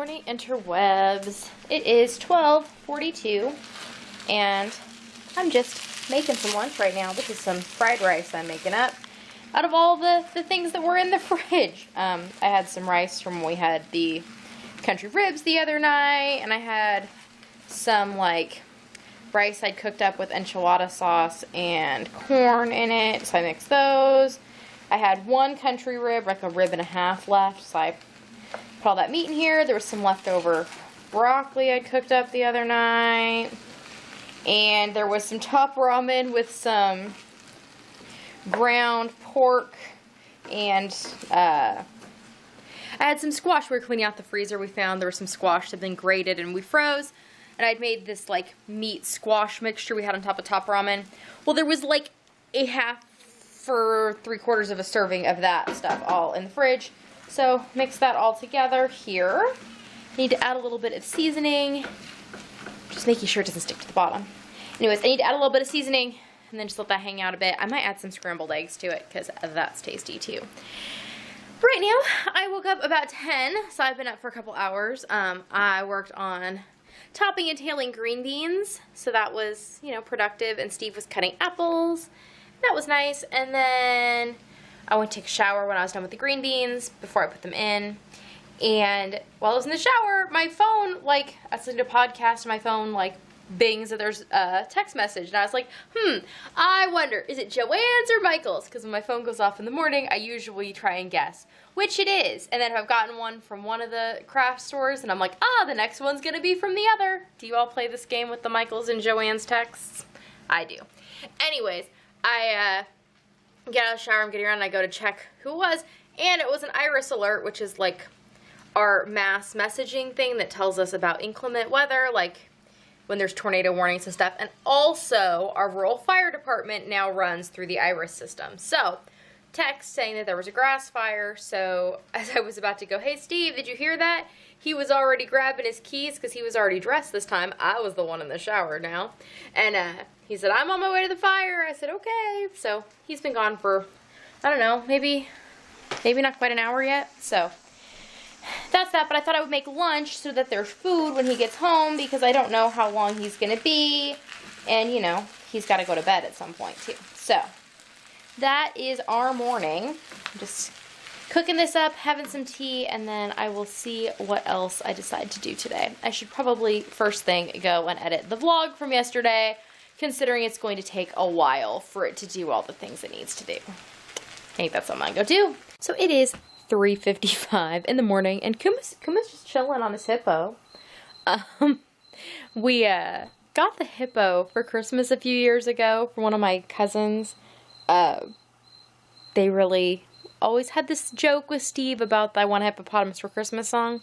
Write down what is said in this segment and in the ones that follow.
morning, interwebs. It is 12:42, and I'm just making some lunch right now. This is some fried rice I'm making up out of all the things that were in the fridge. I had some rice from when we had the country ribs the other night, and I had some, like, rice I'd cooked up with enchilada sauce and corn in it, so I mixed those. I had one country rib, like a rib and a half left, so I put all that meat in here. There was some leftover broccoli I cooked up the other night. And there was some top ramen with some ground pork. And I had some squash. We were cleaning out the freezer. We found there was some squash that had been grated and we froze. And I'd made this like meat squash mixture we had on top of top ramen. Well, there was like a half for 3/4 of a serving of that stuff all in the fridge. So mix that all together here. Need to add a little bit of seasoning. Just making sure it doesn't stick to the bottom. Anyways, I need to add a little bit of seasoning and then just let that hang out a bit. I might add some scrambled eggs to it because that's tasty too. Right now, I woke up about 10, so I've been up for a couple hours. I worked on topping and tailing green beans, so that was, you know, productive, and Steve was cutting apples. That was nice. And then I went to take a shower when I was done with the green beans before I put them in. And while I was in the shower, my phone, like, I was listening to a podcast and my phone, like, bings that there's a text message. And I was like, I wonder, is it Joanne's or Michael's? Because when my phone goes off in the morning, I usually try and guess which it is. And then if I've gotten one from one of the craft stores, and I'm like, the next one's going to be from the other. Do you all play this game with the Michael's and Joanne's texts? I do. Anyways, I get out of the shower, I'm getting around, and I go to check who it was, and it was an Iris alert, which is like our mass messaging thing that tells us about inclement weather, like when there's tornado warnings and stuff. And also, our rural fire department now runs through the Iris system. So, text saying that there was a grass fire. So, as I was about to go, hey Steve, did you hear that? He was already grabbing his keys because he was already dressed this time. I was the one in the shower now. And he said, I'm on my way to the fire. I said, okay. So he's been gone for, I don't know, maybe not quite an hour yet. So that's that. But I thought I would make lunch so that there's food when he gets home, because I don't know how long he's going to be. And, you know, he's got to go to bed at some point too. So that is our morning. I'm just cooking this up, having some tea, and then I will see what else I decide to do today. I should probably, first thing, go and edit the vlog from yesterday, considering it's going to take a while for it to do all the things it needs to do. I think that's something I'm going to go do. So it is 3:55 in the morning, and Kuma's just chilling on his hippo. We got the hippo for Christmas a few years ago from one of my cousins. They really always had this joke with Steve about the I Want a Hippopotamus for Christmas song.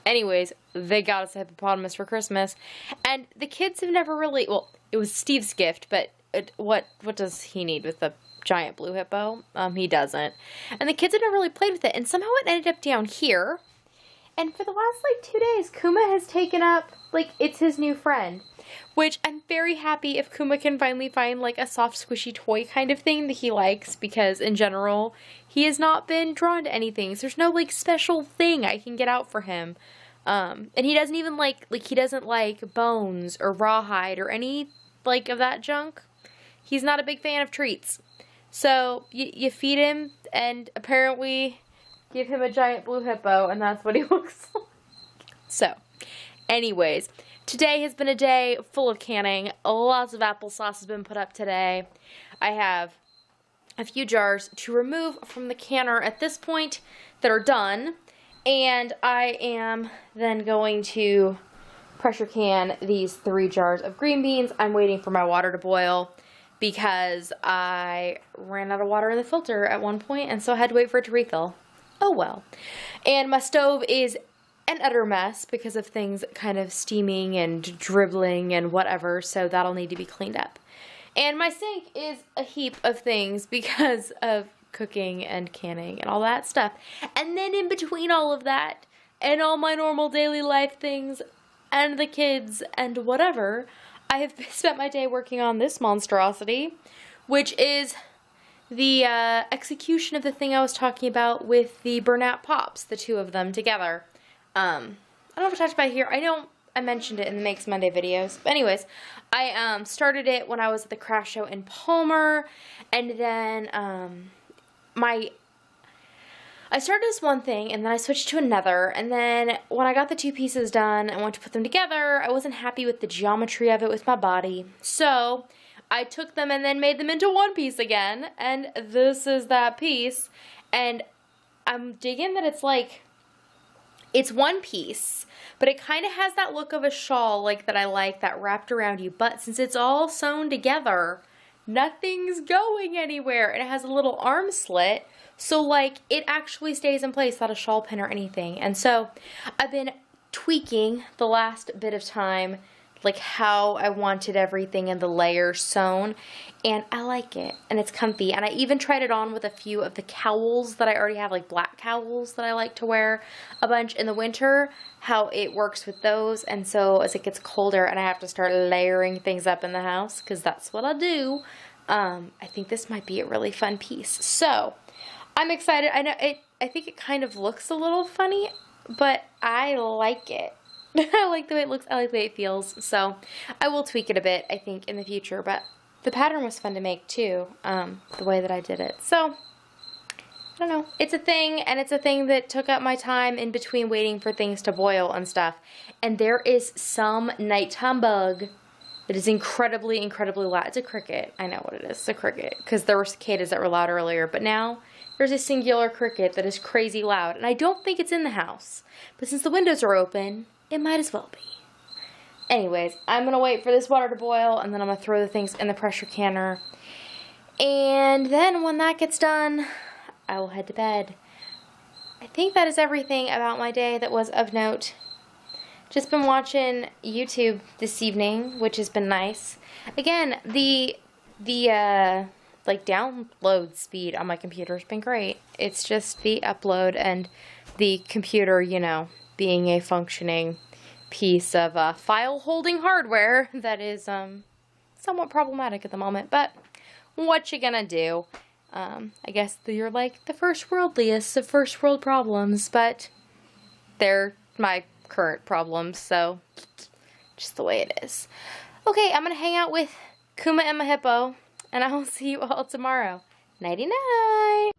Anyways, they got us a hippopotamus for Christmas, and the kids have never really, well, it was Steve's gift, but what does he need with the giant blue hippo? He doesn't. And the kids have never really played with it, and somehow it ended up down here. And for the last, like, 2 days, Kuma has taken up, like, it's his new friend. Which I'm very happy if Kuma can finally find, like, a soft, squishy toy kind of thing that he likes, because in general, he has not been drawn to anything. So there's no, like, special thing I can get out for him. And he doesn't even like, he doesn't like bones or rawhide or any, like, of that junk. He's not a big fan of treats. So you feed him, and apparently give him a giant blue hippo, and that's what he looks like. So, anyways, today has been a day full of canning. Lots of applesauce has been put up today. I have a few jars to remove from the canner at this point that are done, and I am then going to pressure can these 3 jars of green beans. I'm waiting for my water to boil because I ran out of water in the filter at one point, and so I had to wait for it to refill. Oh well. And my stove is an utter mess because of things kind of steaming and dribbling and whatever, so that'll need to be cleaned up. And my sink is a heap of things because of cooking and canning and all that stuff. And then in between all of that and all my normal daily life things and the kids and whatever, I have spent my day working on this monstrosity, which is the execution of the thing I was talking about with the burnout pops, the 2 of them together. I don't know if I talked about it here. I mentioned it in the Makes Monday videos. But anyways, I started it when I was at the craft show in Palmer, and then I started this one thing, and then I switched to another, and then when I got the 2 pieces done and went to put them together, I wasn't happy with the geometry of it with my body. So I took them and then made them into one piece again, and this is that piece. And I'm digging that it's like, it's one piece, but it kind of has that look of a shawl like that I like, that wrapped around you. But since it's all sewn together, nothing's going anywhere. And it has a little arm slit, so like it actually stays in place without a shawl pin or anything. And so I've been tweaking the last bit of time, like how I wanted everything in the layers sewn, and I like it, and it's comfy. And I even tried it on with a few of the cowls that I already have, like black cowls that I like to wear a bunch in the winter, how it works with those. And so as it gets colder and I have to start layering things up in the house, because that's what I do, I think this might be a really fun piece. So I'm excited. I think it kind of looks a little funny, but I like it. I like the way it looks, I like the way it feels, so I will tweak it a bit, I think, in the future, but the pattern was fun to make, too, the way that I did it. So, I don't know. It's a thing, and it's a thing that took up my time in between waiting for things to boil and stuff, and there is some nighttime bug that is incredibly, incredibly loud. It's a cricket. I know what it is. It's a cricket, because there were cicadas that were loud earlier, but now there's a singular cricket that is crazy loud, and I don't think it's in the house, but since the windows are open, it might as well be. Anyways, I'm going to wait for this water to boil, and then I'm going to throw the things in the pressure canner. And then when that gets done, I will head to bed. I think that is everything about my day that was of note. Just been watching YouTube this evening, which has been nice. Again, the like download speed on my computer has been great. It's just the upload and the computer, you know, being a functioning piece of file holding hardware that is somewhat problematic at the moment, but what you gonna do? I guess you're like the first worldliest of first world problems, but they're my current problems, so just the way it is. Okay, I'm gonna hang out with Kuma and my hippo, and I will see you all tomorrow. Nighty night!